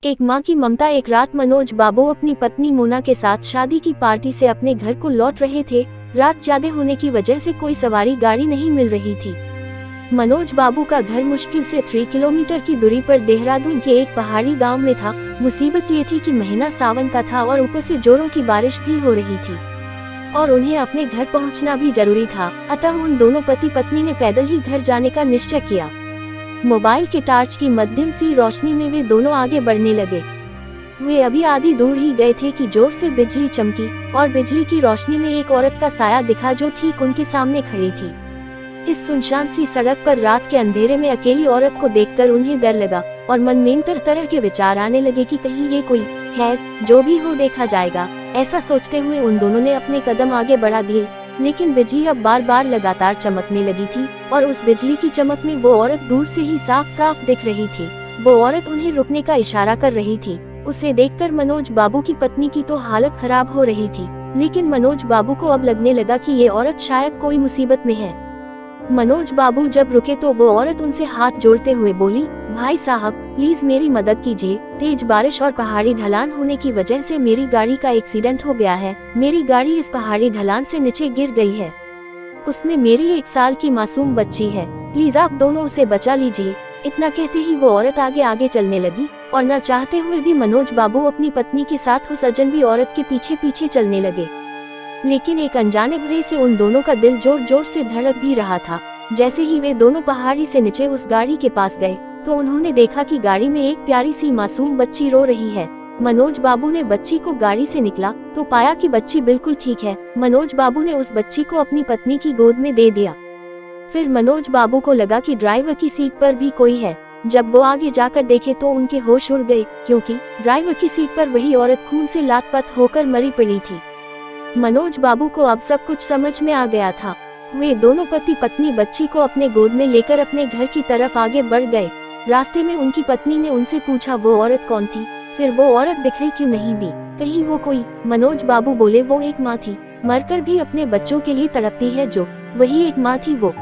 एक माँ की ममता। एक रात मनोज बाबू अपनी पत्नी मोना के साथ शादी की पार्टी से अपने घर को लौट रहे थे। रात ज्यादा होने की वजह से कोई सवारी गाड़ी नहीं मिल रही थी। मनोज बाबू का घर मुश्किल से 3 किलोमीटर की दूरी पर देहरादून के एक पहाड़ी गांव में था। मुसीबत ये थी कि महीना सावन का था और ऊपर से जोरों की बारिश भी हो रही थी और उन्हें अपने घर पहुंचना भी जरूरी था। अतः उन दोनों पति पत्नी ने पैदल ही घर जाने का निश्चय किया। मोबाइल के टार्च की मध्यम सी रोशनी में वे दोनों आगे बढ़ने लगे। वे अभी आधी दूर ही गए थे कि जोर से बिजली चमकी और बिजली की रोशनी में एक औरत का साया दिखा जो ठीक उनके सामने खड़ी थी। इस सुनसान सी सड़क पर रात के अंधेरे में अकेली औरत को देखकर उन्हें डर लगा और मन में तरह के विचार आने लगे कि कहीं ये कोई, खैर जो भी हो देखा जाएगा। ऐसा सोचते हुए उन दोनों ने अपने कदम आगे बढ़ा दिए, लेकिन बिजली अब बार बार लगातार चमकने लगी थी और उस बिजली की चमक में वो औरत दूर से ही साफ साफ दिख रही थी। वो औरत उन्हें रुकने का इशारा कर रही थी। उसे देखकर मनोज बाबू की पत्नी की तो हालत खराब हो रही थी, लेकिन मनोज बाबू को अब लगने लगा कि ये औरत शायद कोई मुसीबत में है। मनोज बाबू जब रुके तो वो औरत उनसे हाथ जोड़ते हुए बोली, भाई साहब प्लीज मेरी मदद कीजिए। तेज बारिश और पहाड़ी ढलान होने की वजह से मेरी गाड़ी का एक्सीडेंट हो गया है। मेरी गाड़ी इस पहाड़ी ढलान से नीचे गिर गई है। उसमें मेरी 1 साल की मासूम बच्ची है। प्लीज आप दोनों उसे बचा लीजिए। इतना कहते ही वो औरत आगे आगे चलने लगी और न चाहते हुए भी मनोज बाबू अपनी पत्नी के साथ उस अजनबी औरत के पीछे पीछे चलने लगे। लेकिन एक अनजाने भय से उन दोनों का दिल जोर जोर से धड़क भी रहा था। जैसे ही वे दोनों पहाड़ी से नीचे उस गाड़ी के पास गए तो उन्होंने देखा कि गाड़ी में एक प्यारी सी मासूम बच्ची रो रही है। मनोज बाबू ने बच्ची को गाड़ी से निकला तो पाया कि बच्ची बिल्कुल ठीक है। मनोज बाबू ने उस बच्ची को अपनी पत्नी की गोद में दे दिया। फिर मनोज बाबू को लगा कि ड्राइवर की सीट पर भी कोई है। जब वो आगे जाकर देखे तो उनके होश उड़ गए, क्योंकि ड्राइवर की सीट पर वही औरत खून से लातपत होकर मरी पड़ी थी। मनोज बाबू को अब सब कुछ समझ में आ गया था। वे दोनों पति पत्नी बच्ची को अपने गोद में लेकर अपने घर की तरफ आगे बढ़ गए। रास्ते में उनकी पत्नी ने उनसे पूछा वो औरत कौन थी, फिर वो औरत दिखाई क्यों नहीं दी, कहीं वो कोई। मनोज बाबू बोले वो एक माँ थी, मरकर भी अपने बच्चों के लिए तड़पती है जो, वही एक माँ थी वो।